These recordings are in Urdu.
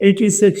86।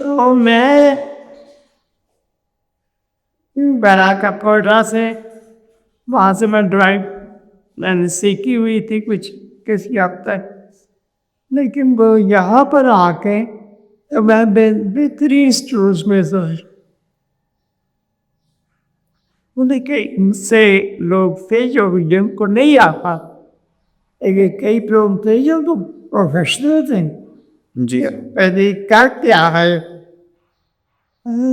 تو میں بنا کا پوڈا سے وہاں سے میں ڈرائنگ میں نے سیکھی ہوئی تھی کچھ کسی حد تک، لیکن وہ یہاں پر آ کے میں بہترین اسٹورز میں لیکن سے لوگ تھے جو جن کو نہیں آتا، لیکن کئی لوگ تھے جو تو پروفیشنل تھے، جی پہلے کر کیا ہے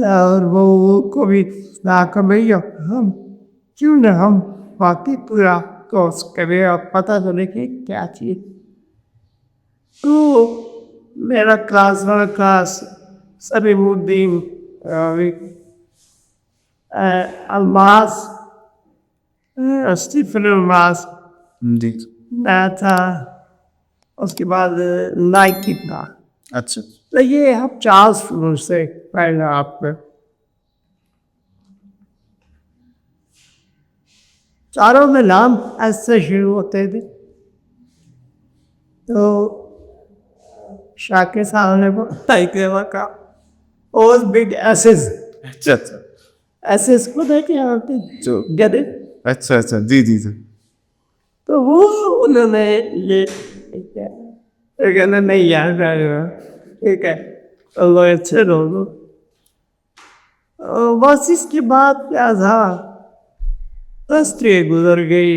اور وہ کو بھی نہ کبھی ہم کیوں نہ ہم باقی پورا کورس کرے اور پتہ چلے کہ کیا چیز. تو میرا کلاس سلیم الدین الماس اسٹیفن الماس جی میں تھا، اس کے بعد نائکی تھا. اچھا تو یہ ہم 4 فلور سے پہلے آپ میں چاروں میں نام ایسے شروع ہوتے تھے. تو شاکر صاحب نے بتایا کا اور بگ ایسز اچھا اچھا ایسز کو دیکھے آپ جو گدے. اچھا اچھا جی جی جی تو وہ انہوں نے یہ کہنا نہیں یار ٹھیک ہے اللہ اچھے لوگوں. بس اس کے بعد کیا تھا، فرسٹ ایئر گزر گئی.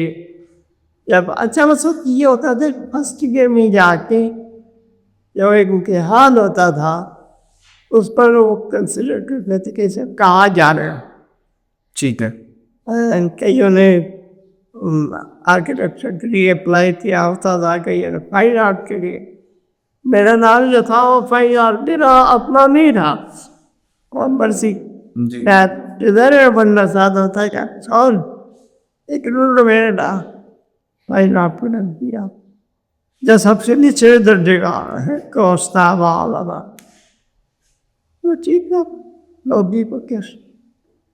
جب اچھا مقصد یہ ہوتا تھا فرسٹ ایئر میں جا کے جو ایک امتحان ہوتا تھا اس پر وہ کنسیڈر کرتے تھے کہ اسے کہاں جا رہے ہیں. ٹھیک ہے کئیوں نے آرکیٹیکچر کے لیے اپلائی کیا ہوتا تھا، کئیوں نے فائن آرٹ کے لیے. میرا نام جو تھا وہ فائن آرٹ میرا اپنا نہیں تھا، اور مرضی جی ادھر بننا چاہتا تھا کیا اور ایک رول میں نے فائن آرٹ کو نہ دیا جو سب سے نیچے درجے کا کورس تھا والا. تو ٹھیک ہے لوگی کو کیسے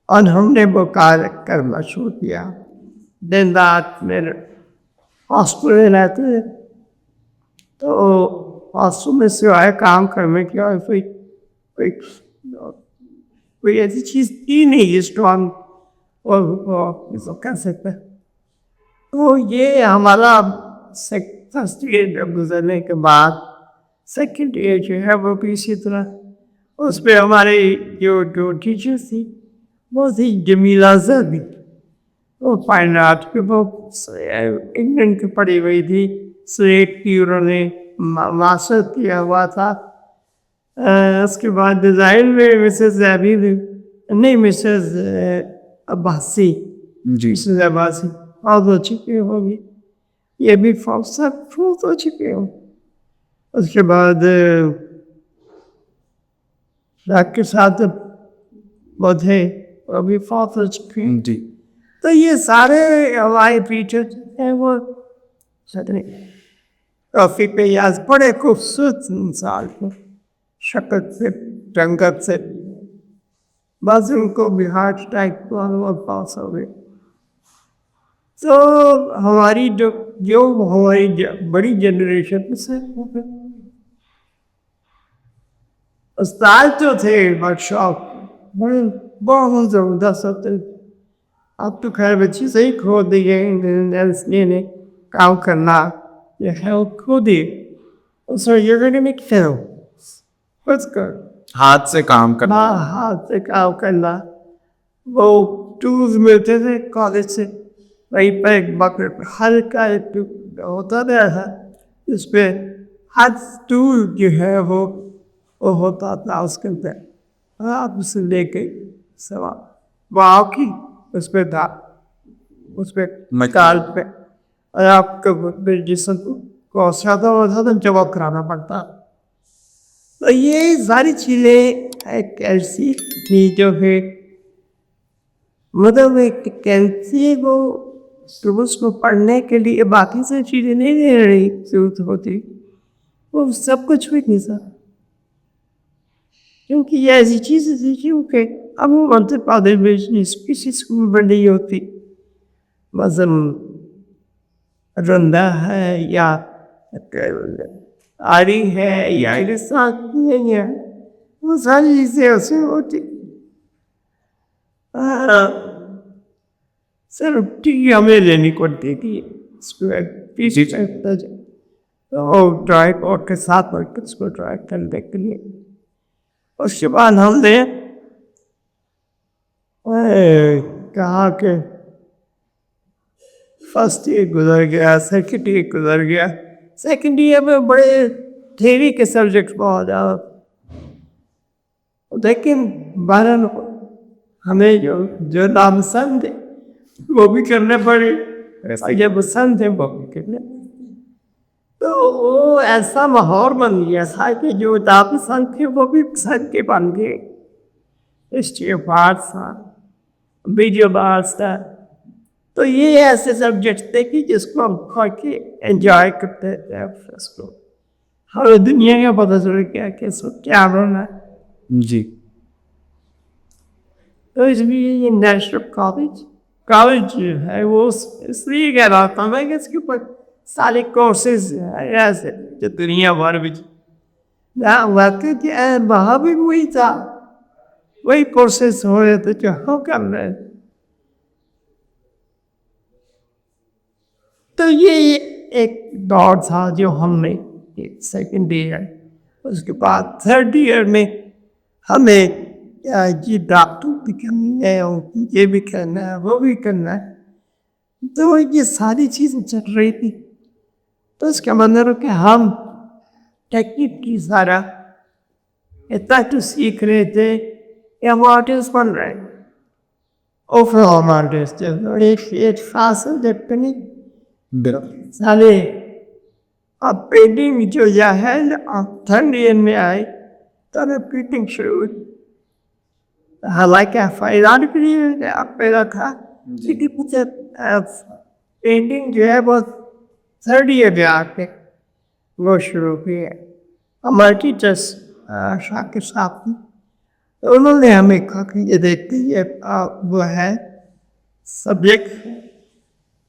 اور ہم نے وہ کار کرنا شروع کیا. دن رات میرے ہاسپٹل رہتے تھے، تو ہاسپٹل میں سوائے کام کرنے کی اور کوئی ایسی چیز تھی نہیں جس کو ہم کر سکتے. تو یہ ہمارا فرسٹ ایئر گزرنے کے بعد سیکنڈ ایئر جو ہے وہ بھی اسی طرح. اس پہ ہمارے جو ٹیچر تھی وہ تھی جمیلہ زربی. وہ فائن آرٹ کے بہت انگلینڈ کی پڑھی ہوئی تھی، سلیٹ کی انہوں نے ماسٹر کیا ہوا تھا. اس کے بعد ڈیزائن میں مسز زیبی نہیں مسز عباسی جی مسز عباسی بہت ہو چکی ہوگی، یہ بھی سب بہت ہو چکے ہوں. اس کے بعد کے ساتھ بدھے وہ بھی فوت ہو چکے ہیں. جی تو یہ سارے ہمارے ٹیچر ہیں وہ کافی پہ یاد بڑے خوبصورت انسان کو شکل سے رنگت سے، بس ان کو بھی ہارٹ اٹیک اور پاس ہو گئے. تو ہماری جو ہماری بڑی جنریشن سے استاد جو تھے ورک شاپ بہت زبردست ہوتے. اب تو خیر بچی سے ہی کھو دیے نے کام کرنا یہ ہے خود ہی. So you're going to make film. What's good? ہاتھ سے کام کرنا ہاتھ سے کام کرنا. وہ ٹولز ملتے تھے کالج سے، وہیں پہ ایک بکر ہلکا ایک ہوتا تھا اس پہ ہر ٹول جو ہے وہ ہوتا تھا اس کے اندر. آپ اسے لے کے سوا واؤ کی اس پہ تھا اس پہ کال پہ اور آپ کو جسم کو سادہ ہوتا تھا جمع کرانا پڑتا. تو یہ ساری چیزیں ایک ایسی تھی جو ہے مطلب ایک کیسی وہ اس کو پڑھنے کے لیے باقی سے چیزیں نہیں دے رہی ضرورت ہوتی، وہ سب کچھ بھی نہیں سر، کیونکہ یہ ایسی چیزیں تھی کیونکہ اب وہ منطق پادے کسی اسکول میں نہیں ہوتی. مثلا رندہ ہے یا آری ہے یا رساتی ہے وہ ساری چیزیں اسے ہوتی صرف ٹی ہمیں لینی پڑتی تھی اس کو پیس ڈرائی اور کے ساتھ مل کر اس کو ڈرائی کرنے کے لیے. اس کے بعد ہم نے کہا کہ فرسٹ ایئر گزر گیا, سیکنڈ ایئر گزر گیا. سیکنڈ ایئر میں بڑے تھیوری کے سبجیکٹ بہت زیادہ, لیکن بہرحال ہمیں جو ناپسند ہے وہ بھی کرنے پڑے, جو پسند ہے وہ بھی کرنے پڑے. تو وہ ایسا ماحول بن گیا تھا کہ جو ناپسند تھے وہ بھی پسند کے بن گئے. ہسٹری آف آرٹس تھا, ویڈیو آرٹس تھا. تو یہ ایسے سبجیکٹ تھے کہ جس کو ہم پڑھ کے انجوائے کرتے تھے. اس کو ہر دنیا کا پتہ چل گیا کہ اس کو کیا ہونا ہے. جی. تو اس لیے یہ نیشنل کالج جو ہے وہ اس لیے کہہ رہا تھا میں کہ اس کے اوپر سارے کورسز ایسے جو دنیا بھر میں واقع وہاں بھی وہی تھا, وہی کورسز ہو رہے تھے جو ہم کر رہے تھے. تو یہ ایک دور تھا جو ہم نے سیکنڈ ایئر. اس کے بعد تھرڈ ایئر میں ہمیں یہ ڈاکٹر بھی کرنا ہے اور یہ بھی کرنا ہے وہ بھی کرنا ہے. تو یہ ساری چیزیں چل رہی تھی. تو اس کا مطلب کہ ہم ٹیکنیک کی سارا اتنا تو سیکھ رہے تھے کہ ہم آرٹسٹ بن رہے ہیں. اوور آل آرٹسٹ ایک خاص سبجیکٹ نہیں سارے. اب پینٹنگ جو ہے تھرڈ ایئر میں آئی تو ہمیں پینٹنگ شروع ہوئی. حالانکہ فائدہ پیدا تھا پینٹنگ جو ہے وہ تھرڈ ایئر میں آ کے وہ شروع ہوئی ہے. ہمارے ٹیچرس شاکر صاحب تھی, انہوں نے ہمیں کہا کہ یہ دیکھتے یہ وہ ہے سبجیکٹ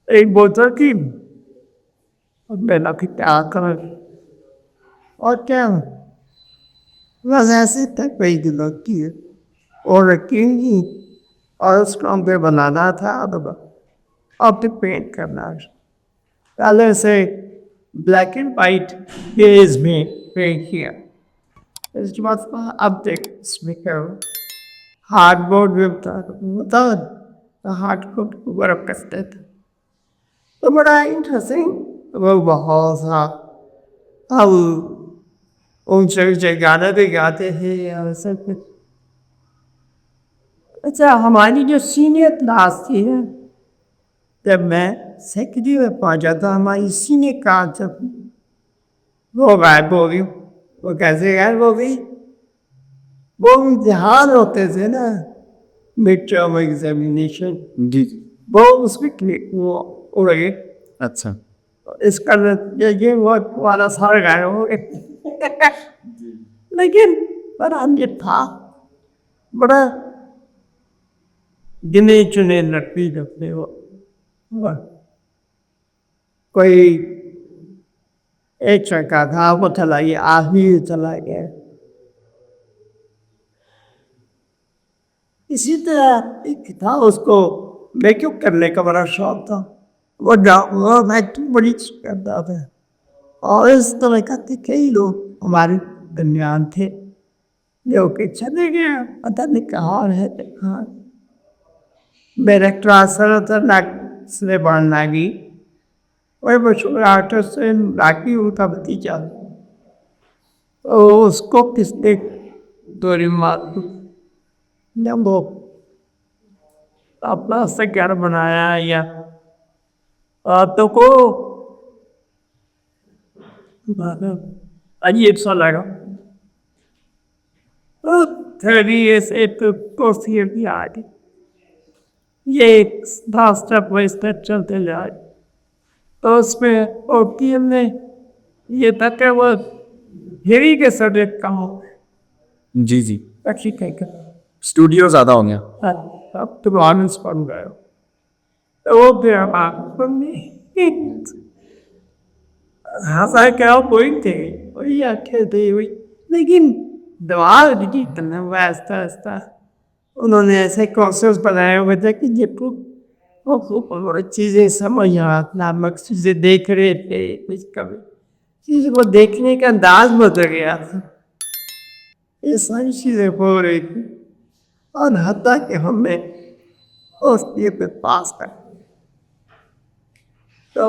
ایک بوتل کی میں نہ کیا کریں اور کیا بس ایسے تک کوئی دنوں کی اور رکھیں گی اور اس کو ہم پہ بنانا تھا. اب تو پینٹ کرنا پہلے سے بلیک اینڈ وائٹ بیس میں پینٹ کیا. اس کے بعد اب دیکھ اس میں کیا ہارڈ بورڈ بھی ہوتا ہارڈ بورڈ کو برف کرتے تھے. تو بڑا انٹرسٹنگ وہ بہت سا. اب ان سے گانا بھی گاتے تھے اور سب کچھ. اچھا ہماری جو سینئر کلاس تھی جب میں سیکنڈری میں پہنچا تھا ہماری سینئر کلاس جب وہ غائب ہو گئی. وہ کیسے غائب ہو گئی؟ وہ امتحان ہوتے تھے نا مڈ ٹرم ایگزامینیشن, جی وہ اس میں وہ اڑ گئے. اچھا. اس کا یہ وہ والا سارا غائب ہو گئے. لیکن بڑا یہ تھا بڑا گنے چنے لڑکی جبتے وہ کوئی ایک چکا تھا وہ چلا گیا, آدمی چلا گیا. اسی طرح ایک تھا اس کو میک اپ کرنے کا بڑا شوق تھا. وہ ایکٹنگ بڑی کرتا تھا اور اس طرح کے کئی لوگ ہمارے درمیان تھے جو کہ چلے گئے پتہ نہیں کہاں رہتے کہاں. میرا کلاس سے بڑھنا گی وہ مشہور آرٹسٹ سے راکی کا بھتیجا اس کو کس نے دوری مار وہ اپنا سے گھر بنایا یا تو کو عجیب سا لگا. کرسی بھی آ گئی. یہ ایک اسٹیپ بائی اسٹیپ چلتے جائے تو اس میں اوکیم نے یہ تھا کہ وہ ہیوی کے سبجیکٹ کا ہو. جی جی. ٹھیک ہے اسٹوڈیو زیادہ ہوں گیا. اب تو آنس بن گئے وہ پھر ہاں کیا وہی تھے وہی آنکھیں تھے وہی. لیکن دماغ نہیں کرنا ویسا ایسا انہوں نے ایسے کورسز بنائے ہوئے تھے کہ جب وہ چیزیں سمجھ آنا چیزیں دیکھ رہے تھے کچھ کبھی چیزوں کو دیکھنے کا انداز بدل گیا تھا. یہ ساری چیزیں ہو رہی تھی اور حتیٰ کہ ہم نے اس چیز پہ پاس کر. تو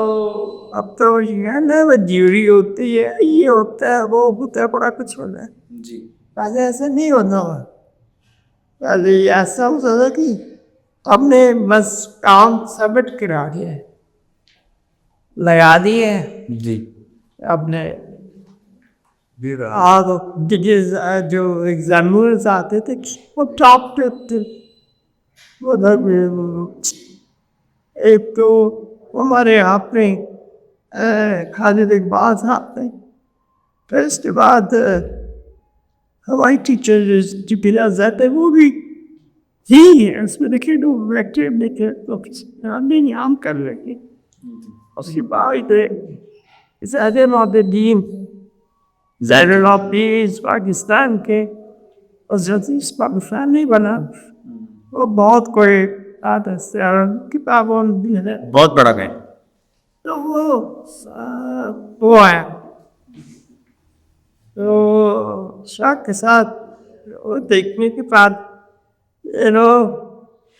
اب تو یہ ہے نا وہ جیوری ہوتی ہے یہ ہوتا ہے وہ ہوتا ہے بڑا کچھ ہونا ہے. جی پہلے ایسا نہیں ہوتا ہوا. پہلے ایسا ہوتا تھا کہ ہم نے بس کام سبمٹ کرا دیا ہے لگا دیے جی اپنے جو ایگزامنرز آتے تھے وہ ٹاپ پہ تھے. ایک تو ہمارے یہاں پہ خالد اقبال صاحب تھے. پھر اس کے بعد ہماری ٹیچر جبیلا زید ہے وہ بھی تھی. اس میں دیکھیے ہم کر رہے اس کی بعد زید العابدین زین العابدین پاکستان کے عزیز پاکستان نہیں بنا وہ بہت کوئی کتابوں ہے بہت بڑا گئے. تو وہ ہے تو شاک کے ساتھ وہ دیکھنے کے بعد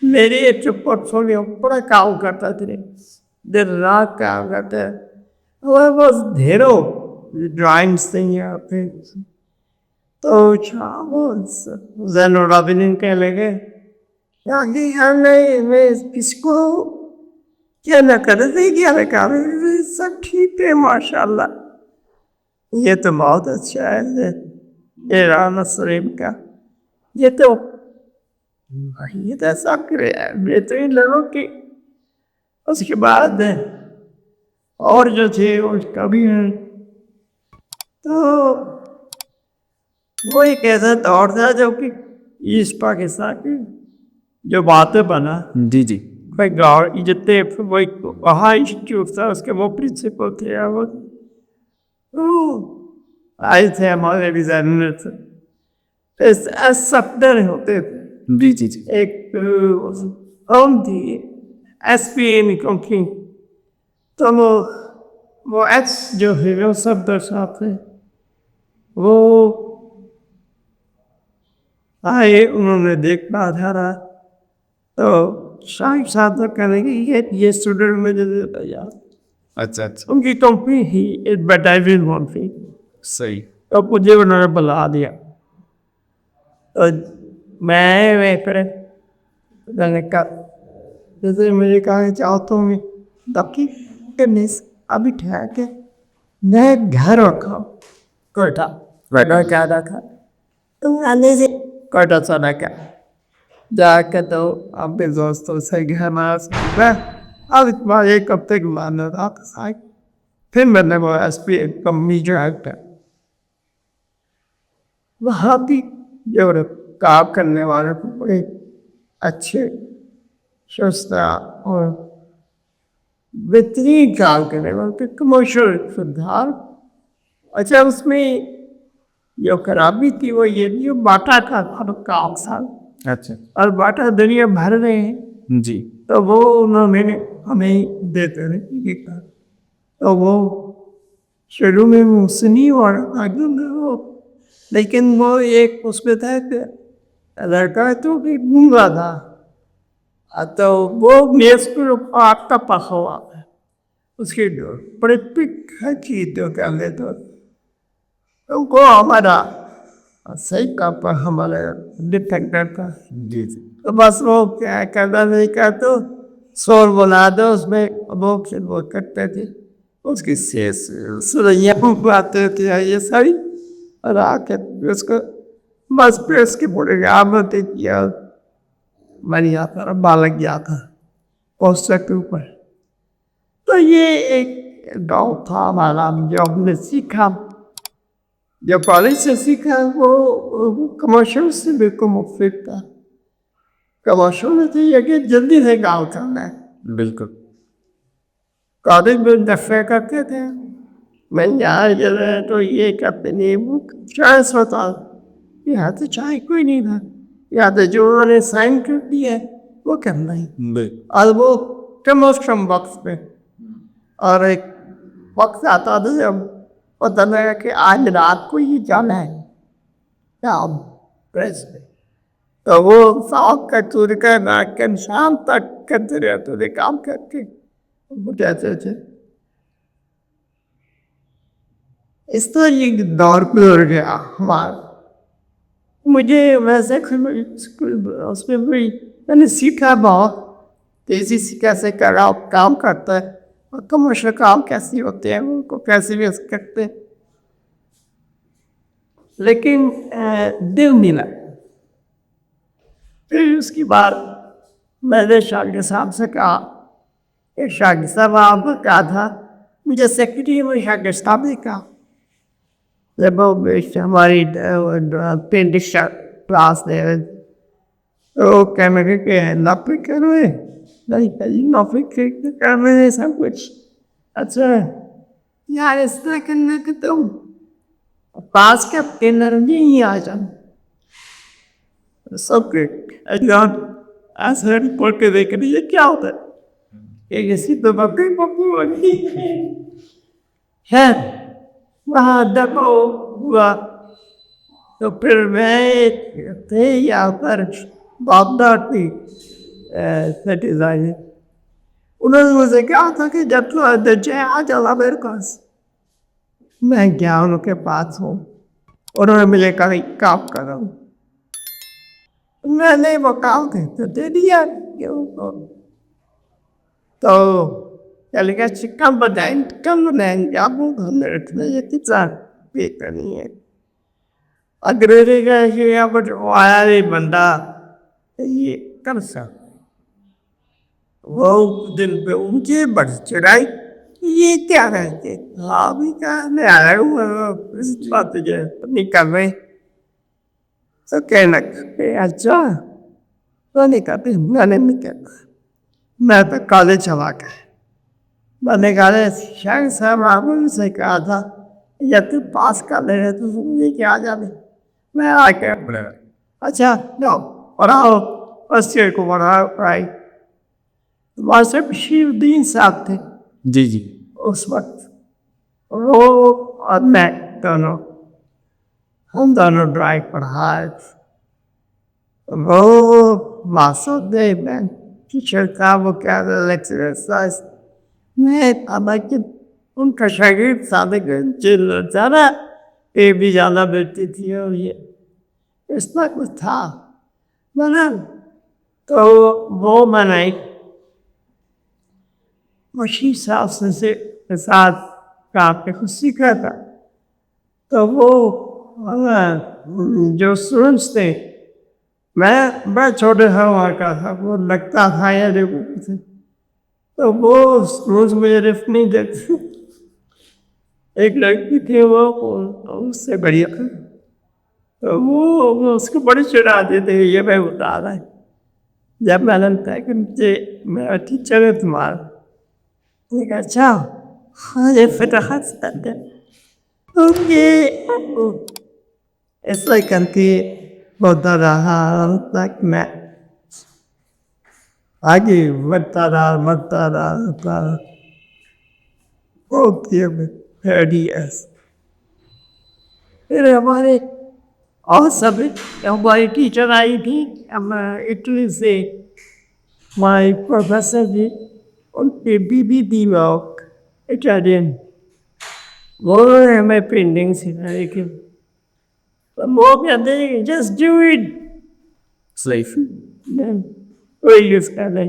میری ایک پورٹفولیو بڑا کام کرتا تھے دیر رات کام کرتا ہے. وہ بس ڈھیروں ڈرائنگس تھے یہاں پہ. تو زین العابدین کہنے لگے میں کس کو کیا نہ کرتے کیا نہ کر سب ٹھیک ہے ماشاء اللہ. یہ تو بہت اچھا ہے ایران سریم کا. یہ تو ایسا کرے بہترین لوگوں کی. اس کے بعد اور جو تھے اس کا بھی ہے. تو وہ ایک ایسا دور تھا جو کہ ایسٹ پاکستان کی جو باتیں بنا جی جی کوئی گاؤں جتنے وہاں انسٹیٹیوٹ تھا اس کے وہ پرنسپل تھے وہ آئے تھے ہمارے ڈیزائنر تھے سپنر ہوتے تھے. جی جی جی ایک ہم تھی ایس پی ان کی. تو وہ ایس جو ہے وہ سب درشاتے تھے. وہ آئے انہوں نے دیکھنا تھا رہا تو شاہی صاحب تو کہنے گی یہ اسٹوڈنٹ مجھے دیتا یار. اچھا اچھا ان کی کمپنی ہی ایڈورٹائزنگ ون تھی. صحیح. تو مجھے انہوں نے بلا دیا. تو میں پھر جیسے میرے کہا چاہتا ہوں تبکی کرنے سے ابھی ٹھیک ہے میں گھر رکھا کوئٹہ گھر کیا رکھا تو آنے سے کوئٹہ چلا کیا جا کے تو اپنے دوستوں سے گھر میں اب اتنا ایک ہفتے کے بعد رات سائے پھر میں نے وہ ایس پی کمپنی جو ہے وہاں بھی جو کام کرنے والے بڑے اچھے شستہ اور بہترین کام کرنے والے کمرشل سدھار. اچھا اس میں جو خرابی تھی وہ یہ جو باٹا کا کام تھا. اچھا اور باٹا دنیا بھر رہے ہیں جی تو وہ انہوں نے ہمیں دیتے رہے. تو وہ شروع میں موسنی اور لیکن وہ ایک اس میں تھا کہ لڑکا تو بھی گونگا تھا تو وہ میز پر آپ کا پخا ہوا ہے اس کی بڑے پک کی تو کیا لیتے تو وہ ہمارا صحیح کا پر ہمارا ڈیفیکٹر تھا. جی جی تو بس وہ کیا کرنا نہیں کہا تو سور بنا دو اس میں وہ کرتے تھے اس کی سریا آتے تھے یہ ساری اور آ کے اس کو بس پھر اس کی بڑے آمد کیا میں یہاں پر بالک گیا تھا پوسٹر کے اوپر. تو یہ ایک گاؤں تھا ہمارا جو ہم نے سیکھا جو کالج سے سیکھا وہ کمرشل سے بالکل مختلف تھا. کمرشل میں تھی یہ کہ جلدی سے کام کرنا ہے. بالکل. کالج میں دفعہ کرتے تھے میں یہاں تو یہ کرتے نہیں چانس ہوتا یہاں تو چائے کوئی نہیں تھا، یہاں تو جو انہوں نے سائن کر دیا ہے وہ کرنا ہی، اور وہ کم از کم وقت پہ. اور ایک وقت آتا تھا جب پتہ لگا کہ آج رات کو ہی جانا ہے شام پریس میں، تو وہ صاحب کا چور کا ناکن شام تک کرتے رہتے تھے کام کر کے. وہ کہتے تھے اس طرح یہ دور گزر گیا ہمارا. مجھے ویسے اس میں بھی میں نے سیکھا بہت تیزی سے کیسے کام کرتا ہے اور کمرشل کام کیسے ہوتے ہیں ان کو کیسے بھی کرتے ہیں. لیکن دل نہیں لگا. پھر اس کے بعد میں نے شاگرد صاحب سے کہا کہ شاگرد صاحب آپ کو کہا تھا مجھے سیکرٹری میں شاگرد صاحب نے کہا جب ہماری پینٹنگ کلاس دے تو کہنے لگے کہ نفی کرو نفی کرنے سب کچھ اچھا یار اس طرح کرنا کہ تم پاس کے ٹینر نہیں آ جانا سب کے ایسا پڑھ کے دیکھ رہی ہے کیا ہوتا ہے کہ اسی تو بکری پپو ہے وہاں دبو ہوا. تو پھر میں تھے یہاں پر بابدار تھی ڈیزائن. انہوں نے مجھے کہا تھا کہ جب تو درجے آ جانا میرے پاس. میں گیا ان کے پاس ہوں. انہوں نے مجھے کہا کام کرو. میں نے وہ کام دے دیا. تو چلے گا کم بنائیں آپ کو یہ کتنا پے کرنی ہے. انگریزی کا یہاں پر آیا نہیں بندہ یہ کر سکتا وہ دن پہ اونچے بڑھ چڑھائی یہ کیا رہتے بھی کہنے آ رہے ہوں اس بات نہیں کر رہے تو کہنا کہ اچھا تو نہیں کرتے میں نے نہیں کہتا. میں تو کالج چلا گیا. میں نے کہا شاید صاحب آپ نے سے کہا تھا یا تو پاس کر لے رہے تو یہ کیا جانے میں آ کے اچھا نو پڑھاؤ فرسٹ ایئر کو پڑھائی. وہاں سے بشیر الدین صاحب تھے جی جی اس وقت. وہ اور میں دونوں ہم دونوں ڈرائنگ پڑھائے. وہ ماسود میں ٹیچر کا وہ کیا لیکچرر میں ان کا شاگرد سادے زیادہ یہ بھی زیادہ بیٹھتی تھی اور یہ اس طرح کچھ تھا میں تو وہ میں نے مشیر صاحب سے ساتھ کام پہ کچھ سیکھا تھا. تو وہ جو اسٹوڈنٹس تھے میں بڑا چھوٹے تھا وہاں کا تھا وہ لگتا تھا یا تو وہ اسٹوڈنٹس مجھے رفٹ نہیں دیتے. ایک لڑکی تھی وہ اس سے بڑی وہ اس کو بڑی چڑھاتے تھے یہ میں بتا رہا ہے. جب میں نے بتایا کہ مجھے میرا ٹیچر ہے تمہارا اچھا ہاں یہ فتحت سے اس لیے کرتی ہوتا رہا تک میں آگے بڑھتا رہا ہوتی ہے. پھر ہمارے اور سب ہماری ٹیچر آئی تھی اٹلی سے ہمارے پروفیسر جی ان کے بی دی واک اٹالین وہ ہمیں پینٹنگ سکھائی کہ وہ کہتے ہیں جسٹ ڈو اٹ سیف کوئی یوز کر رہے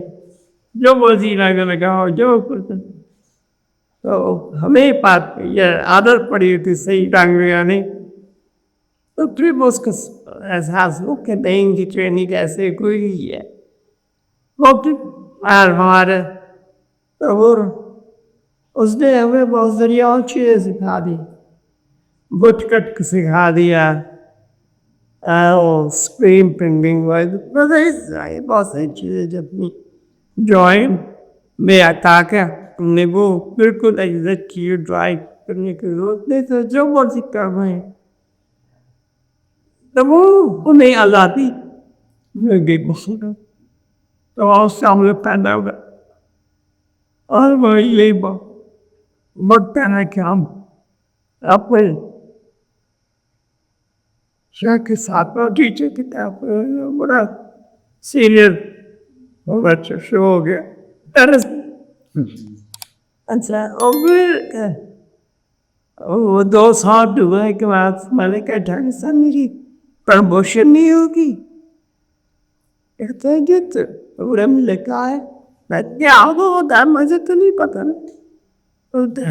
جو مرضی لگا جو تو ہمیں بات یہ عادت پڑی تھی صحیح ڈانگ یعنی تو پھر وہ اس کا احساس وہ کہتے ہیں کہ ٹریننگ ایسے کوئی ہے وہ ہمارے اور اس نے ہمیں بہت ساری اور چیزیں سکھا دی. بٹ کٹ سکھا دیا اسکرین پرنٹنگ بہت ساری چیزیں جب ڈرائنگ میں آتا کیا ہم نے وہ بالکل ایگزیکٹ کی ڈرائنگ کرنے کی ضرورت نہیں تو جو مرضی کر رہے ہیں. تو وہ انہیں آزادی مل گئی بخود تو اور سامنے پیدا ہوگا اور وہ یہ بڑھتا ہے کہ ہم اپنے شاہ کے ساتھ میں ٹیچر کی طرف بڑا سینئر بچہ شروع ہو گیا اچھا اور پھر وہ 2 سال ڈوبے کے بعد میں نے کہا ڈاکٹر صاحب میری پرموشن نہیں ہوگی کہتے ہیں کہ پورے میں لکھا ہے میں کیا ہوتا ہے مجھے تو نہیں پتا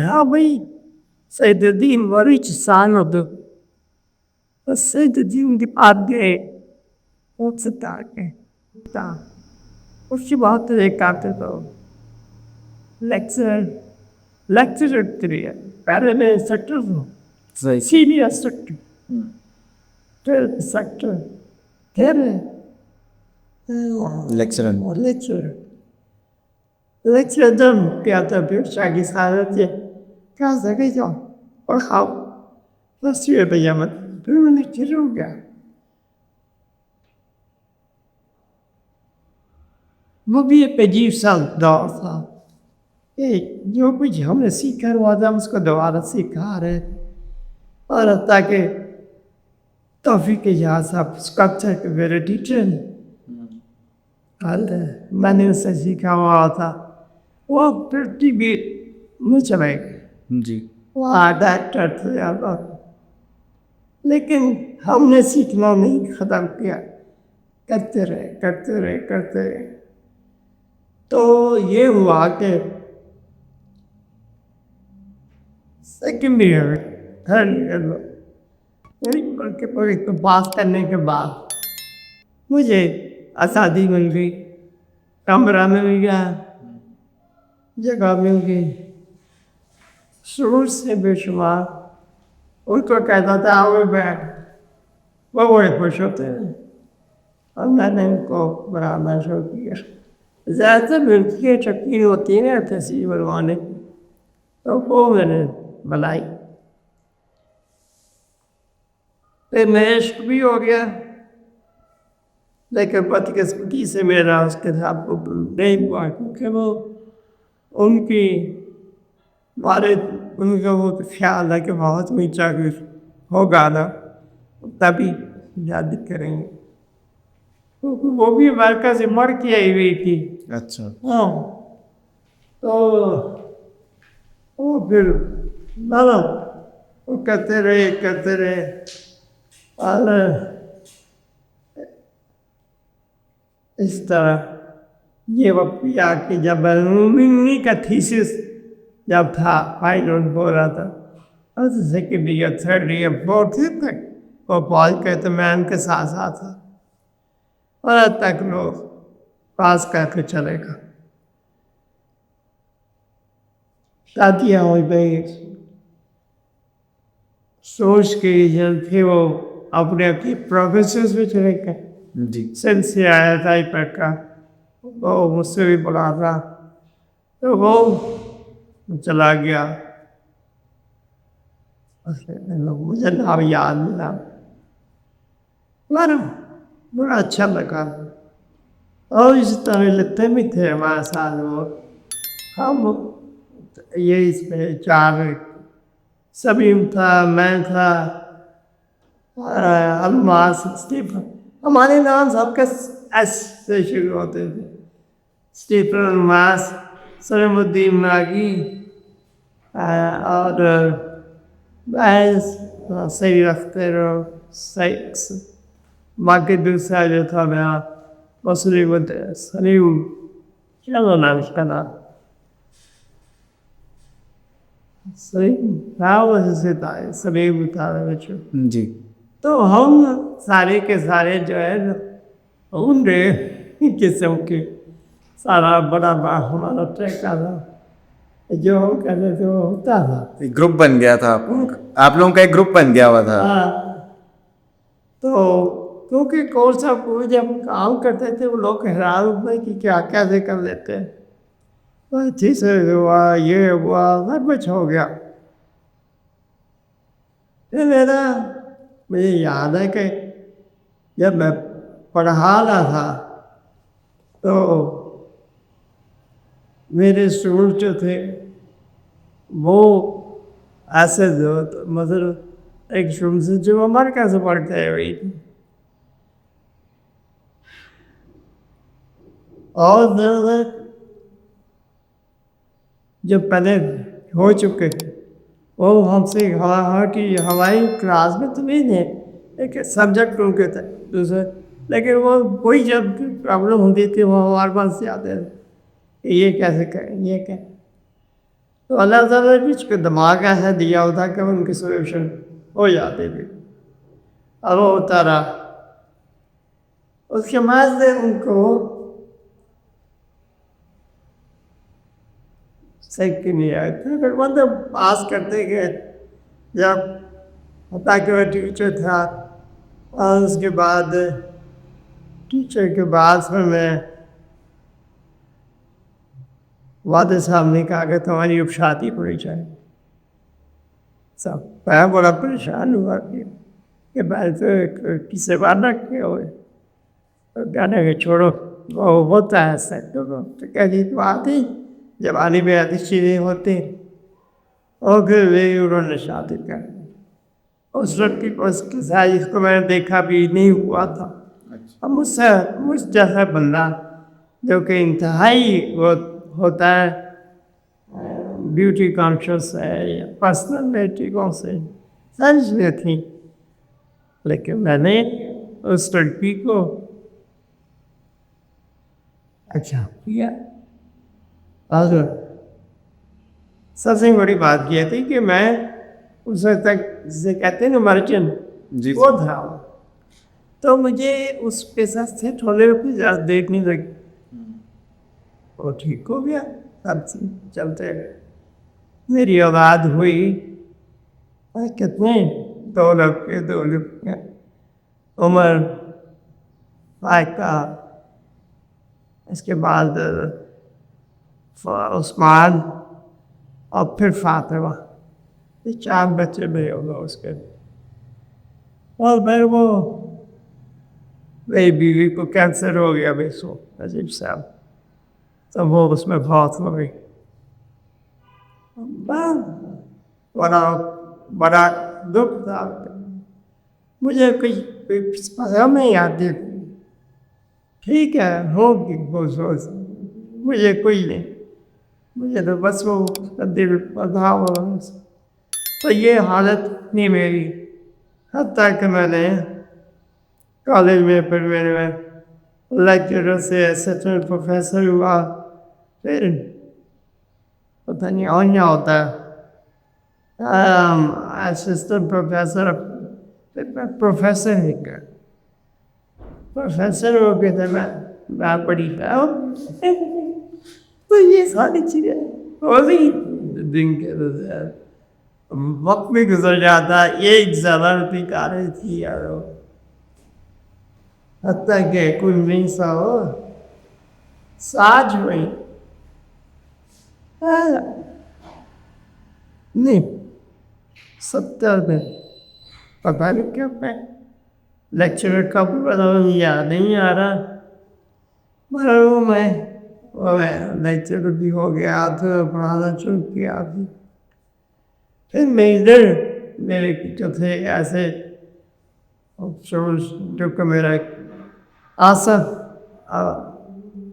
ہاں بھائی سید الدین ورچ سان ہوتا سید الدین کی بات گئے وہ ستا کے اس کی بات ایک آتے تو لیکچر پہلے میں سیکٹر ہوں سینئر سیکٹر پھر سیکٹر پھر لیکچر دم کیا تھا پھر شاگی سارت یہ کہا سکے جو اور خواہ تصویر بیامت پھر میں نے چر ہو گیا وہ بھی ایک عجیب سا دور تھا جو کچھ ہم نے سیکھا ہوا تھا ہم اس کو دوبارہ سیکھا رہے اور تاکہ توفیق اجاز آپ اسکلپچر کے میرے ٹیچر میں نے اس سے سیکھا ہوا تھا وہ پھر ٹی وی میں چلے گئے جی وہاں ڈائریکٹر تھے لیکن ہم نے سیکھنا نہیں ختم کیا کرتے رہے تو یہ ہوا کہ سیکنڈ ایئر تھرڈ ایئر پاس کرنے کے بعد مجھے آزادی مل گئی کمرہ مل گیا جگہ مل گئی شروع سے بے شمار ان کو کہتا تھا آؤ بیٹھ وہ بڑے خوش ہوتے ہیں اور میں نے ان کو بڑا شروع کیا زیادہ تر ملکی کی چکی ہوتی ہے نا تصویر بنوانے تو وہ میں نے بنائی پھر میں عشق بھی ہو گیا لیکن بدقسمتی سے میرا اس کے ساتھ نہیں ہوا کیونکہ وہ ان کی والد ان کا وہ خیال ہے کہ بہت اونچا کچھ ہوگا نا تبھی یاد کریں گے وہ بھی امریکہ سے مر کے آئی ہوئی تھی اچھا ہاں تو وہ پھر وہ کرتے رہے اور اس طرح یہ وقت آ کے جب انہی کا تھیسس جب تھا فائنل ہو رہا تھا second year third year fourth year تک وہ پال کہتے میں ان کے ساتھ تھا اور اب تک لوگ پاس کر کے چلے گا شادیاں ہوئی گئی سوچ کے جب تھے وہ اپنے پروفیسرز میں چلے گئے جی سن سے آیا تھا پر کا وہ مجھ سے بھی بڑا تھا تو وہ چلا گیا مجھے نام یاد نہیں بڑا اچھا لگا اور اس طرح لگتے بھی تھے ہمارے ساتھ وہ ہم یہ اس میں 4 سبیم تھا میں تھا الماس ہمارے نام سب کے ایس سے شروع ہوتے تھے اسٹیفن الماس سلیم الدین ناگی اور سید اختر باقی دوسرا جو تھا میرا سلیم چلو نام اس کا نام سلیم تھا جی تو ہم سارے کے سارے جو ہے ان قسم کے سارا بڑا ہمارا ٹریکا تھا جو ہم کہتے تھے وہ ہوتا تھا گروپ بن گیا تھا آپ لوگوں کا ایک گروپ بن گیا ہوا تھا تو کیونکہ کون سا کوئی جب کام کرتے تھے وہ لوگ حیران ہوتے کہ کیا کیسے کر لیتے ہیں اچھی سے ہوا یہ ہوا سب کچھ ہو گیا پھر مجھے یاد ہے کہ جب میں پڑھا رہا تھا تو میرے اسٹوڈنٹ جو تھے وہ ایسے مطلب ایک اسٹوڈنٹ سے جو ہمارے کیسے پڑھتے ہوئی تھی اور جو پہلے ہو چکے تھے وہ ہم سے کہا کہ ہماری کلاس میں تو نہیں ہے ایک سبجیکٹ ان کے تھے دوسرے، لیکن وہ کوئی جب پرابلم ہوتی تھی وہ ہمارے پاس سے آتے تھے یہ کیسے کریں یہ کہ تو اللہ تعالیٰ نے کچھ دماغ ایسا دیا ہوتا کہ ان کی سولوشن ہو جاتی تھی اور وہ ہوتا رہا اس کے بعد سے ان کو سیکھ کے نہیں آئے تھے پھر مطلب پاس کرتے گئے جب ہوتا کہ وہ ٹیچر تھا اور اس کے بعد ٹیچر کے بعد پھر میں والد صاحب نے کہا کہ تمہاری اب شادی ہونی چاہیے سب میں بڑا پریشان ہوا کہ میں تو کس سے بات رکھے ہوئے کہنے کہ چھوڑو وہ ہوتا ہے سیٹ تو کہہ دی تو آتی جب آنے میں آتی چیزیں ہوتی اور پھر انہوں نے شادی کر اس لڑکی کو اس کے ساتھ اس کو میں نے دیکھا بھی نہیں ہوا تھا اب مجھ جیسا بندہ جو کہ انتہائی وہ ہوتا ہے بیوٹی کانشیس ہے یا پرسنالٹی کون سے سمجھ نہیں تھی لیکن میں نے اس لڑکی کو اچھا کیا اور سب سے بڑی بات یہ تھی کہ میں اس وقت تک جسے کہتے ہیں نا مرچن وہ تھا تو مجھے اس کے ساتھ سے تھوڑے زیادہ دیکھنے لگی وہ ٹھیک ہو گیا سب سے چلتے گئے میری اولاد ہوئی کتنے دو لڑکے عمر فائقہ اس کے بعد عثمان اور پھر فاطمہ یہ 4 بچے بھی ہوگا اس کے اور پھر وہ میری بیوی کو کینسر ہو گیا بے سو عجیب صاحب تو وہ اس میں بہت ہو گئی بڑا دکھ تھا مجھے کوئی پسند نہیں آتی ٹھیک ہے ہوگی وہ سوچ مجھے کوئی نہیں مجھے تو بس وہ دل پتا ہو تو یہ حالت نہیں میری حتیٰ کہ میں نے کالج میں پھر میرے لیکچرر سے اسسٹنٹ پروفیسر ہوا پھر پتہ نہیں اور کیا ہوتا ہے اسسٹنٹ پروفیسر پھر میں پروفیسر ہی کر پروفیسر ہو کے تھے میں پڑھی تو یہ ساری چیزیں وہی دن کے وقت بھی گزر جاتا یہ ایک ضرورتی کاریں تھی یار حتیٰ کہ کوئی نہیں سا ہو ساج ہوئی نہیں 70 میں پتہ نہیں کیا میں لیکچرر کا بھی یاد نہیں آ رہا مگر میں لیکچرر بھی ہو گیا تو پڑھانا شروع کیا بھی پھر میرے جو تھے ایسے جو کہ میرا ایک آصف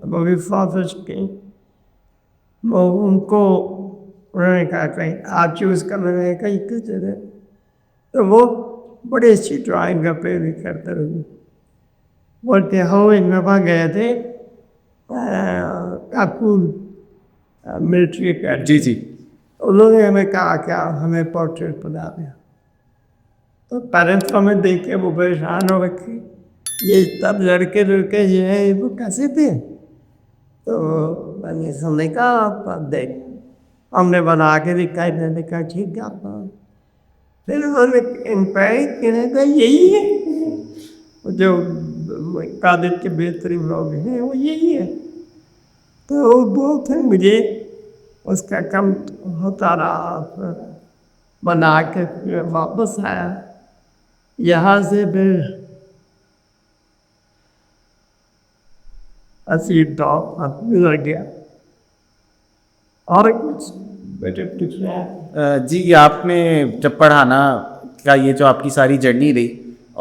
وہ بھی فاتح کی وہ ان کو انہوں نے کہا کہیں آپ چوز کرنے کہیں کچھ تو وہ بڑی اچھی ڈرائنگ کا پہ بھی کرتے رہے بولتے ہم ایک دفعہ گئے تھے کاکول ملٹری اکیڈمی جی انہوں نے ہمیں کہا کیا ہمیں پورٹریٹ بنا دیا تو پیرنٹس ہمیں دیکھ کے وہ پریشان ہو رکھے یہ تب لڑکے جو ہے وہ کیسے تھے تو میں نے سمجھنے کہا آپ دیکھ ہم نے بنا کے دکھائی میں نے کہا ٹھیک ہے آپ پھر انہوں نے انکوائری کرنے کا یہی ہے جو قادر کے بہترین لوگ ہیں وہ یہی ہے تو وہ بہت ہے مجھے اس کا کم ہوتا رہا بنا کے پھر واپس آیا یہاں سے پھر اسی ڈاپ گزر گیا. اور کچھ بیٹے جی آپ نے جب پڑھانا کا یہ جو آپ کی ساری جرنی رہی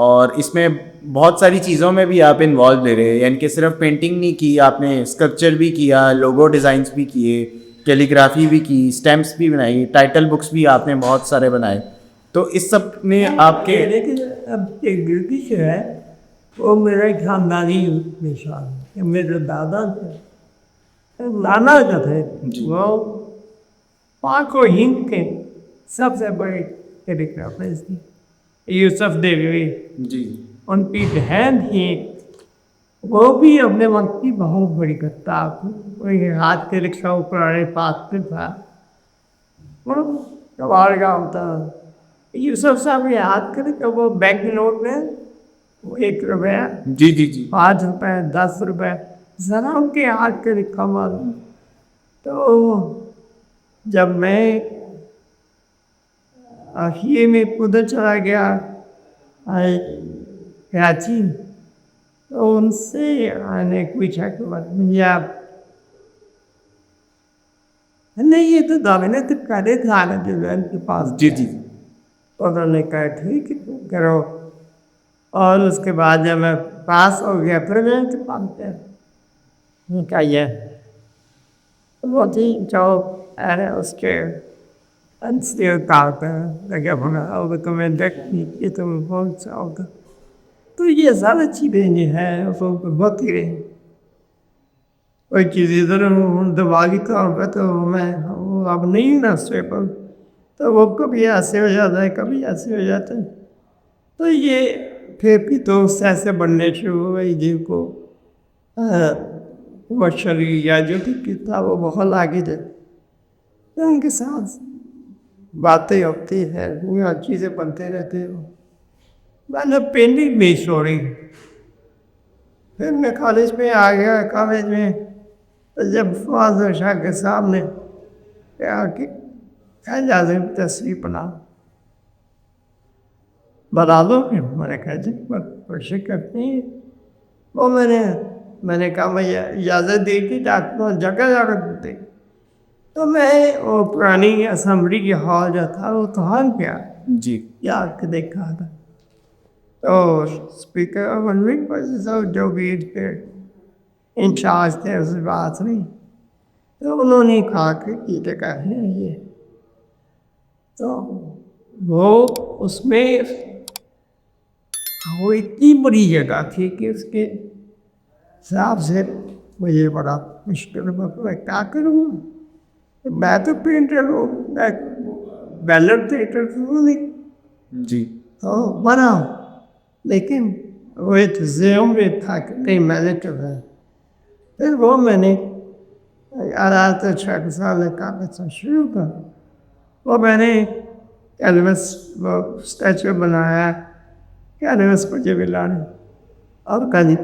اور اس میں بہت ساری چیزوں میں بھی آپ انوالو لے رہے، یعنی کہ صرف پینٹنگ نہیں کی، آپ نے اسکلپچر بھی کیا، لوگو ڈیزائنس بھی کیے، کیلیگرافی بھی کی، اسٹیمپس بھی بنائی، ٹائٹل بکس بھی آپ نے بہت سارے بنائے. تو اس سب نے آپ کے لیکن اب ایک گلتی جو ہے وہ میرے خاندانی نشان ہے. میرے دادا تھے، نانا جو تھے وہ پاک و ہند کے سب سے بڑے کیلیگرافرز تھے. یوسف دیوی جی ان کی بہن تھی، وہ بھی اپنے وقت کی بہت بڑی کتاب تھی. ہاتھ کے لکھا ہوا پرانے پات پہ تھا، کبار کا ہوتا. یوسف صاحب یاد کرے کہ وہ بینک نوٹ میں وہ 1 روپیہ، جی جی جی 5 روپے، 10 روپے ذرا ان کے ہاتھ کے لکھا ہوا. تو جب میں آخر میں ادھر چلا گیا کراچی، تو ان سے نے پوچھا کہ مجھے آپ نہیں یہ تو دامنے تو کرے تھا نا جو ان کے پاس. جی جی انہوں نے کہا ٹھیک ہے کرو. اور اس کے بعد جب میں پاس ہو گیا پھر میں ان کے پاس گیا. کیا یہ وہ تھی جو اس کے انسٹیل کارپر لگا بنا وہ تو میں دیکھتی کہ تم بہت سا ہوگا. تو یہ سارا چیزیں یہ ہے وہ ہوتی رہی. کوئی چیز ادھر دماغی طور پہ تو میں اب نہیں نا اسٹیبل، تو وہ کبھی ایسے ہو جاتا ہے کبھی ایسے ہو جاتا ہے. تو یہ پھر بھی دوست ایسے بننے شروع ہوئے جن کو وہ شریر یا جو بھی تھا وہ بہت آگے جائے. ان کے ساتھ باتیں ہوتی ہیں، وہ چیزیں بنتے رہتے ہو. میں نے پینٹنگ بھی چھوڑی. پھر میں کالج میں آ گیا. کالج میں جب فواز شاہ کے سامنے کہا کہ لازم تصویر بنا دو. میں نے کہا جی کوشش کرتے ہیں. وہ میں نے کہا میں اجازت دی تھی جگہ جا کر دیتے. تو میں وہ پرانی اسمبلی کی ہال جو تھا وہ تو گیا جی یاد کے دیکھا تھا. تو اسپیکر جو بھی انچارج تھے اس بات نہیں، تو انہوں نے کہا کہ یہ جگہ ہے یہ. تو وہ اس میں وہ اتنی بڑی جگہ تھی کہ اس کے حساب سے مجھے بڑا مشکل. میں کیا کروں، میں تو پینٹر ہوں، میں بیلر تھیٹر نہیں جی تو بنا. لیکن وہ ایک ذہن میں تھا کہ نہیں میں نے تو ہے. پھر وہ میں نے آرات 6 سال کا شروع کر. وہ میں نے کینوس وہ اسٹیچو بنایا. کینوس مجھے ملانے اور کہیں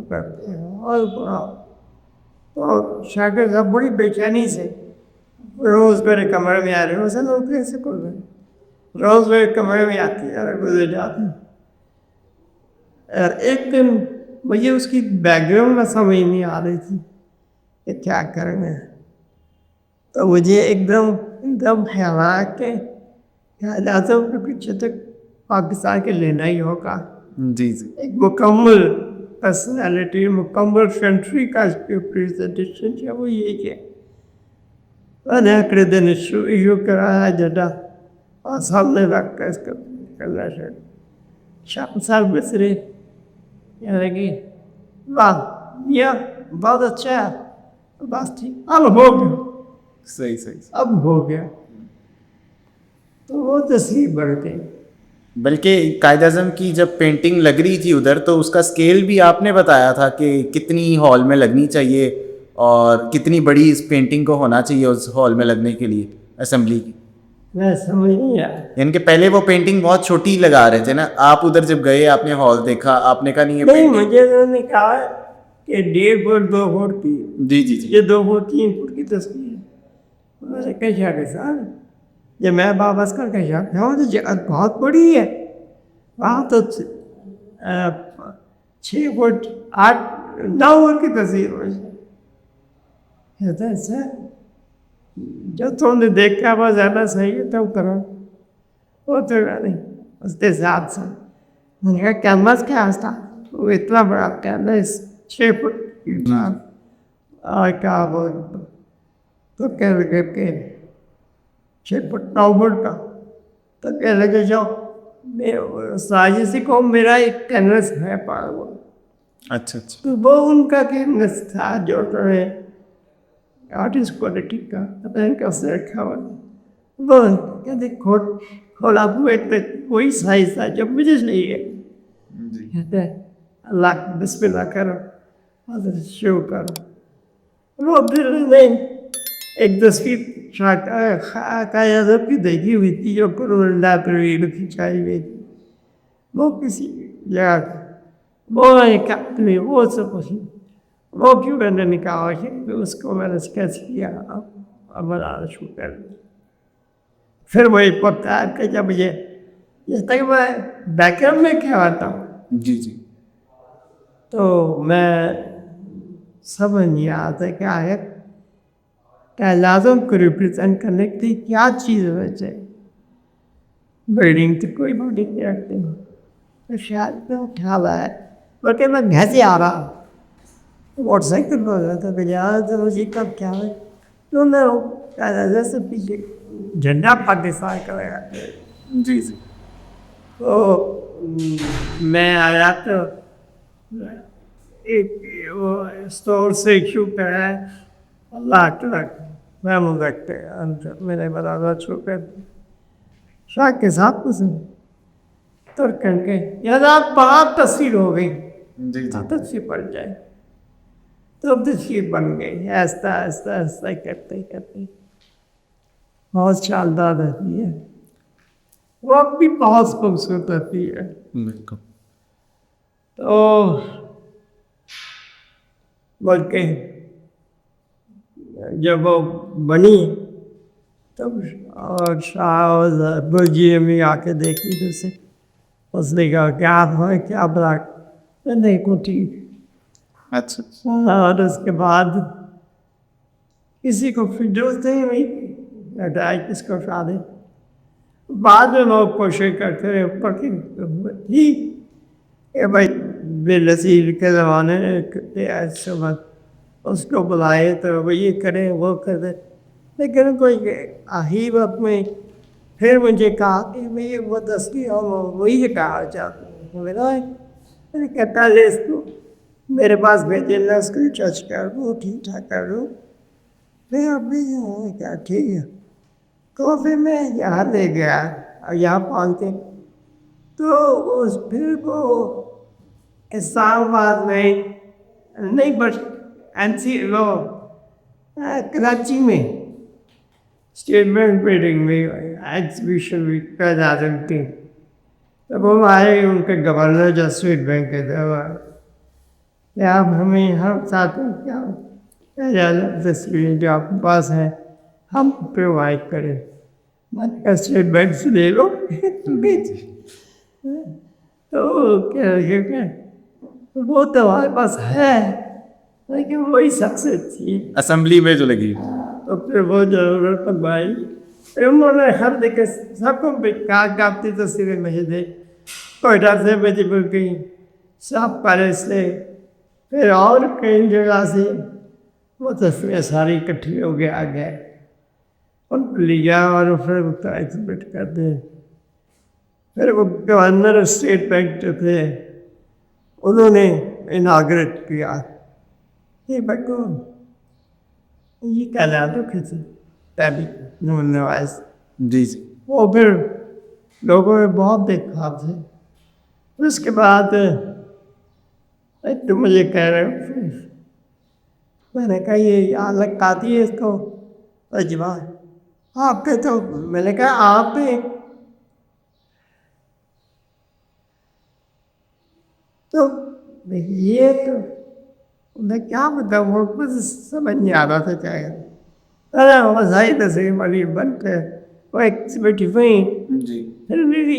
کرتے ہیں اور بڑا. تو شاگرد صاحب بڑی بے چینی سے روز میرے کمرے میں آ رہے اسے لوگ کیسے کر رہے روز میرے کمرے میں آتی اور گزر جاتی. اور ایک دن مجھے اس کی بیک گراؤنڈ میں سمجھ نہیں آ رہی تھی کہ کیا کریں گے. تو مجھے ایک دم خیال کے لازم کے پیچھے تک پاکستان کے لینا ہی ہوگا. جی جی ایک مکمل پرسنالٹی، مکمل کنٹری کا پریزنٹیشن ہے وہ یہ ہے. میں نے اکڑے دن شروع کرایا جڈا اور سامنے رکھ کر اس کا کرنا شروع. شام صاحب مصری یعنی کہ واہ یہ بہت اچھا ہے بس ٹھیک اب ہو گیا. صحیح صحیح. اب ہو گیا تو وہ تصویر بڑھ گئی. بلکہ قائد اعظم کی جب پینٹنگ لگ رہی تھی ادھر تو اس کا اسکیل بھی آپ نے بتایا تھا کہ کتنی ہال میں لگنی چاہیے اور کتنی بڑی اس پینٹنگ کو ہونا چاہیے اس ہال میں لگنے کے لیے اسمبلی کی. میں سمجھ نہیں آیا. یعنی کہ پہلے وہ پینٹنگ بہت چھوٹی لگا رہے تھے نا، آپ ادھر جب گئے آپ نے ہال دیکھا آپ نے کہا نہیں یہ نہیں painting- مجھے انہوں نے کہا کہ 1.5 فٹ 2 فٹ کی جی جی جی یہ 2 فٹ 3 فٹ کی تصویر. میں نے کہا شاہ کے ساتھ جب میں واپس کر کے شاہ بہت بڑی ہے وہاں تو 6 فٹ 8 لاہور کی تصویر کہتا ہے سر جو تم نے دیکھا وہ زیادہ صحیح ہے تو کرو، وہ تو نہیں اس کے ساتھ سے میں نے کہا کینوس کیا تھا؟ وہ اتنا بڑا کینوس 6 فٹ اتنا، اور کیا وہ تو کہہ لگے کہ 6 فٹ 9 فٹ کا، تو کہہ لگے جاؤ سازشی کو میرا ایک کینوس ہے پڑا ہوا. اچھا اچھا. تو وہ ان کا کینوس تھا جو آرٹسٹ کوالٹی کا پتہ نہیں کیسے رکھا ہوا. وہ کہتے کھولا ہوئے تو وہی سائز تھا جو مجھے چاہیے. کہتے ہیں اللہ بسم اللہ کرو حضرت شروع کرو. وہ پھر نہیں ایک تصویر کی دیکھی ہوئی تھی جو لائبریری میں کھنچائی ہوئی تھی، وہ کسی جگہ وہ ایک آدمی وہ سب وہ کیوں میں نے نکالا کہ اس کو میں نے اسکیچ کیا اب بنانا شروع کر دیا. پھر وہی پتا ہے کہ جب یہ تک میں بیک گراؤنڈ میں کیا آتا ہوں جی جی تو میں سمجھ نہیں آتا کیا ہے کیا لازم کو ریپرزینٹ کرنے کے لیے کیا چیز ہونا چاہیے. بلڈنگ تو کوئی بڑی نہیں رکھتے ہیں تو شاید میں خیال ہے بلکہ میں گھر سے آ رہا موٹر سائیکل پر رہا تھا بجا تو مجھے کب کیا ہے تو میں جیسے پیچھے جھنڈا پاکستان کا لگا. جی جی. تو میں آیا تو ایک وہ اسٹور سے ایشو پہ ہے اللہ تک میں مجھ رکھتے میں نے بتا چھو کر شاہ کے ساتھ تر کر کے یاد بہت تصویر ہو گئی. جی جی. تصویر پڑ جائے تو تصویر بن گئی. ایسا ایسا ایسا کرتے کرتے بہت شاندار رہتی ہے. وہ بھی بہت خوبصورت رہتی ہے. بالکل. تو بلکہ جب وہ بنی تب شاہ برجی میں آ کے دیکھی تو سے اس نے کہا کیا ہے کیا بلا نہیں کو ٹھیک. اچھا. اور اس کے بعد کسی کو فردوس نہیں ہوئی ہٹائی کس کو شادی بعد میں وہ کوشش کرتے رہے اوپر کی تھی کہ بھائی بے نصیر کے زمانے ایسے بات اس کو بلائے تو وہ یہ کرے وہ کرے. لیکن کوئی ہی وقت میں پھر مجھے کہا کہ میں وہ تصویر وہی کہا چاہتا ہوں. میں کہتا ہے اس کو میرے پاس بھیجے نہ اس کو ٹچ کر دو ٹھیک ٹھاک کر دو. میں ابھی کیا ٹھیک ہے تو پھر میں یہاں لے گیا اور یہاں پہنچتے تو اس پھر کو اسلام آباد میں نہیں بس وہ کراچی میں اسٹیٹ بینک بلڈنگ میں ایگزیبیشن بھی پیدا کرتی. تب وہ آئے ان کے گورنر جو اسٹیٹ بینک کے تھے آپ ہمیں ہر ساتھ کیا تصویر جو آپ کے پاس ہے ہم پرووائڈ کریں. اسٹیٹ بینک سے لے لو. تو کیا وہ تو ہمارے پاس ہے لیکن وہی سکسیس تھی اسمبلی میں جو لگی. تو پھر وہ ضرورت پر بھائی انہوں نے ہر دیکھے سب کو کاپتی تصویریں مجھے دے کوئٹہ سے مجھے بل گئی سب پیلس سے پھر اور کئی جگہ سے وہ تصویریں ساری اکٹھی ہو گیا آ گئے ان کو لیا اور پھر ایگزبٹ کر دے. پھر وہ گورنر اسٹیٹ بینک جو تھے انہوں نے اناگریٹ کیا. یہ بچوں یہ کہلاتا کسی تحریک نواز. جی جی. وہ پھر لوگوں نے بہت دیکھا تھے. اس کے بعد تم مجھے کہہ رہے ہو میں نے کہا یہ الگ آتی ہے اس کو اجوا آپ کے تو میں نے کہا آپ بھی تو یہ تو میں کیا بتاؤں وہ کچھ سمجھ نہیں آ رہا تھا چاہے ارے وہ صحیح تصویر والی بنتے وہ ایکسیبٹ ہوئی. جی. پھر بھی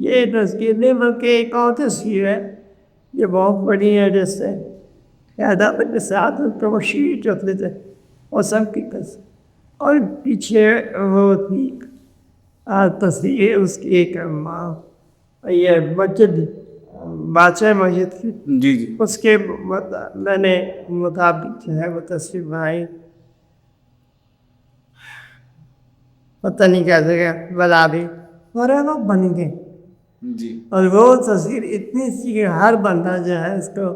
یہ تصویر نہیں بلکہ ایک اور تصویر ہے یہ بہت بڑی ہے جس سے عدالت کے ساتھ ان کو مشیر جو تھے وہ سب کی قسم. اور پیچھے وہ تھی تصویر اس کی ایک یہ مسجد بادشاہ مسجد کی جی جی اس کے میں نے مطابق جو ہے وہ تصویر بنائی. پتہ نہیں کیسے گیا بلا بھی اور وہ بن گئے. جی اور وہ تصویر اتنی سی کہ ہر بندہ جو ہے اس کو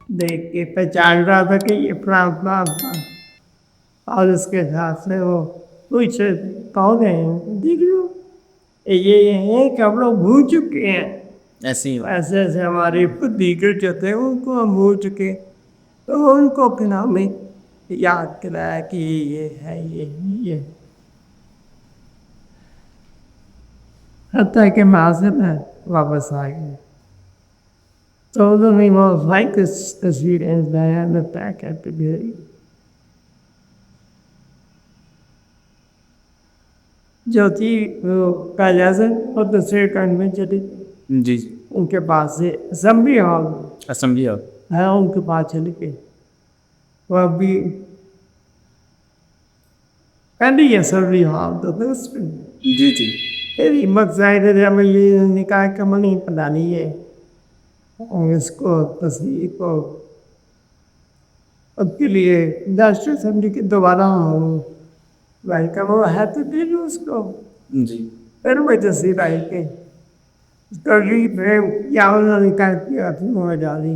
دیکھ کے پہچان رہا تھا کہ یہ فلاں تھا. اور اس کے ساتھ سے وہ کچھ کہو گئے دیکھ لو یہ ہیں کہ ہم لوگ بھول چکے ہیں. ایسے ہی ایسے ایسے ہمارے دیگر جو تھے ان کو ہم بھول چکے. تو ان کو پھر ہمیں یاد کرایا کہ یہ ہے یہ حتیٰ کہ معذر میں واپس آ گئے. تو انہوں نے وہ لائک تصویر میں پیک ہے پہ گئی. جو تھی وہ کاجازن اور تصویر کرنے میں چلی جی ان کے پاس سے اسمبلی ہال اسمبلی ہے ان کے پاس چلے گئے. وہ ابھی پہلی اسمبلی ہال تو تھا اس میں جی جی پھر ہمت ظاہر ہے ہمیں یہ نکاح کا منی پتا نہیں ہے اس کو تصویر کو اب کے لیے نیشنل اسمبلی کے دوبارہ ویلکم وہ ہے تو دے دو اس کو. جی پھر وہ تصویر آئی کہ ترغیب ہے یا انہوں نے کہا کیا وہ ڈالی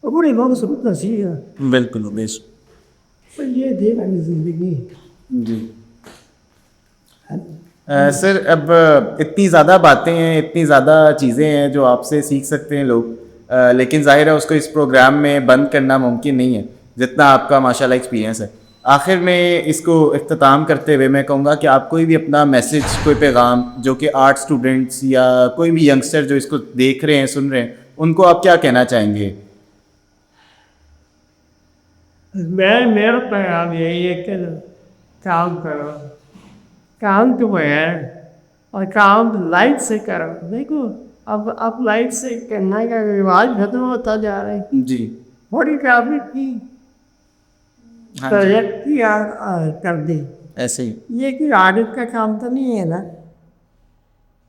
وہ بڑی بہت سب تصویر ہے. بالکل بیش. تو یہ تھی میری زندگی. جی سر اب اتنی زیادہ باتیں ہیں اتنی زیادہ چیزیں ہیں جو آپ سے سیکھ سکتے ہیں لوگ, لیکن ظاہر ہے اس کو اس پروگرام میں بند کرنا ممکن نہیں ہے جتنا آپ کا ماشاء اللہ ایکسپیرینس ہے. آخر میں اس کو اختتام کرتے ہوئے میں کہوں گا کہ آپ کوئی بھی اپنا میسج کوئی پیغام جو کہ آرٹ اسٹوڈنٹس یا کوئی بھی ینگسٹر جو اس کو دیکھ رہے ہیں سن رہے ہیں ان کو آپ کیا کہنا چاہیں گے؟ میرا پیغام یہی ہے کہ کام کرو, کام تو ہے اور کام لائٹ سے کرو. دیکھو اب لائٹ سے کرنا کا رواج ختم ہوتا جا رہا ہے. جی بڑی کافی کی ترقی کر دی. ایسے ہی یہ کوئی عادت کا کام تو نہیں ہے نا,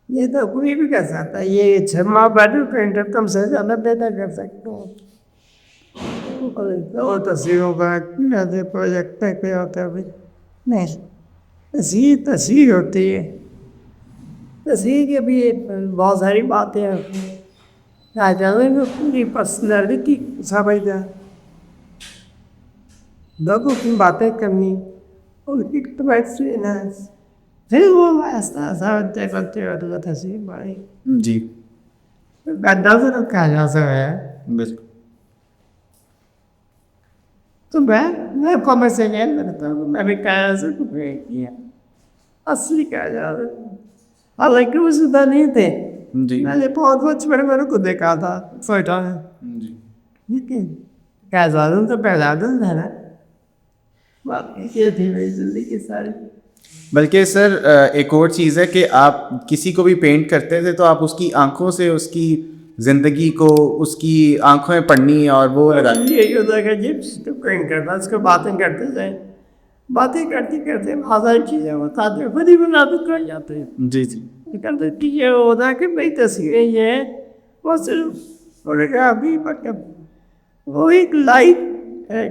یہ تو کوئی بھی کر سکتا ہے. یہ چھما بیٹر پینٹر تم سے زیادہ بہتر کر سکتے ہو. اور تصویروں کا پروجیکٹ پہ ہوتا ہے نہیں تصویر ہوتی ہے. تصویر کے بھی بہت ساری باتیں پوری پرسنالٹی سمجھنا لوگوں کی باتیں کرنی ان کی ایڈوائس لینا پھر وہ ایسا ہوتے کرتے ہوتے تصویر بڑی جی گڈھا سے تو کہا جا سکتا ہے. بالکل. تو میں کامنٹ سے یہ کرتا ہوں میں بھی کہا سکوں کیا اصلی کہا جا رہا ہے. حالانکہ وہ شدہ نہیں تھے. جی میں نے بہت بچپن میں کو دیکھا تھا فوٹو میں. جی لیکن کہہ تو پہلا دن تھا نا باقی یہ تھی میری زندگی ساری. بلکہ سر ایک اور چیز ہے کہ آپ کسی کو بھی پینٹ کرتے تھے تو آپ اس کی آنکھوں سے اس کی زندگی کو اس کی آنکھوں میں پڑھنی اور وہ یہی ہوتا ہے کہ جب پینٹ کرنا اس کو باتیں کرتے جائیں باتیں کرتے کرتے بہت ساری چیزیں بتاتے ہیں خود ہی بناتے کر جاتے ہیں. جی جی کہ یہ ہوتا ہے کہ بھائی تصویریں یہ ہے وہ صرف ابھی وہ ایک لائف ہے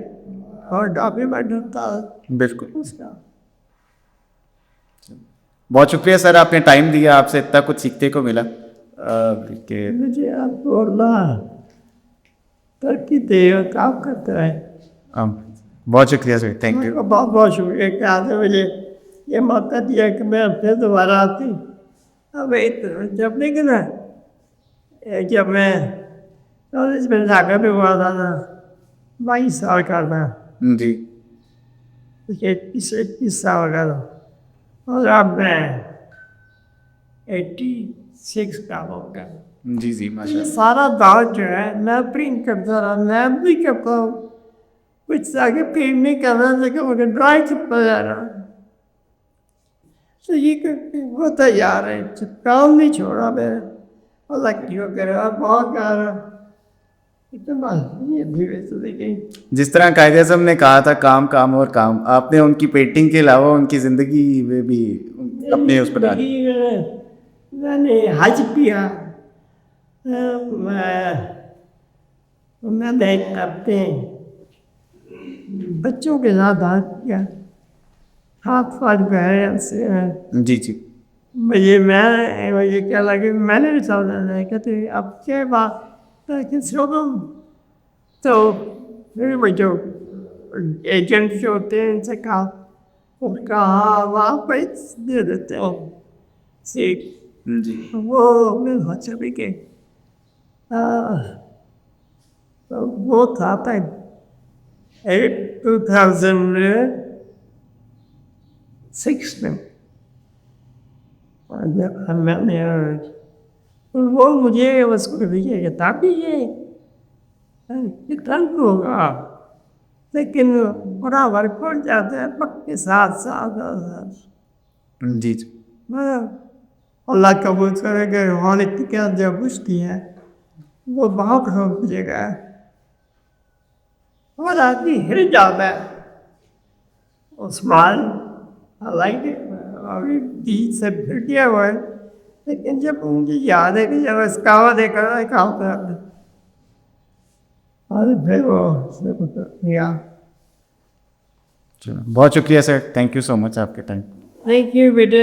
اور ڈاکیومنٹ ہوتا ہے بالکل. اس کا. بہت شکریہ سر آپ نے ٹائم دیا, آپ سے اتنا کچھ سیکھنے کو ملا کہ مجھے آپ کو اللہ ترقی دے اور کام کرتا ہے. بہت شکریہ سر, تھینک یو. بہت بہت شکریہ کہ آج مجھے یہ موقع دیا کہ میں اپنے دوبارہ آتی. اب جب نہیں کرنا جب میں کالج میں جھاگا پہ ہوا تھا نا 22 سال کا تھا. جی 21 سال کا تھا اور اب میں 86 کا ہو گیا. جی جی ماشاء اللہ. سارا دور جو ہے میں پرنٹ کرتا رہا میں بھی کرتا ہوں کچھ آگے پرنٹ نہیں کرنا لیکن مجھے ڈرائنگ چھپا جا رہا تو یہ کرتے ہوتا جا رہا ہے. کام نہیں چھوڑا میں اللہ کی ہو کر بہت کہہ رہا اتنا یہ دھیرے سے دیکھیں. جس طرح قائد اعظم نے کہا تھا کام کام اور کام، آپ نے ان کی پینٹنگ کے علاوہ ان کی زندگی میں بھی اپنے اس پر ڈالی. میں نے حج کیا. میں نے اپنے بچوں کے ساتھ حج کیا. 7 بہن سے جی جی مجھے کیا لگے میں نے بھی سمجھا کہتے اب کیا بات کسی کو تو پھر وہ جو ایجنٹ جو ہوتے ہیں ان سے کہا وہاں پہ دے دیتے ہو سیٹ. جی وہ میں بچہ بھی کہ وہ تھا 2006 میں. وہ مجھے اس کو یہ کتاب بھی یہ تنگ ہوگا لیکن برابر پہنچ جاتے ہیں وقت کے ساتھ ساتھ. جی جی اللہ قبول کرے گا. روحانی کیا جب کی ہے وہ بہت ہو مجھے گا اور آدمی ہل جاتا ہے. عثمان ابھی بیچ سے پھر گیا ہوا ہے لیکن جب مجھے یاد ہے کہ جب اس کہاں دیکھا کہاں پہ اور پھر وہ بہت شکریہ سر، تھینک یو سو مچ آپ کے ٹائم. تھینک یو بیٹے.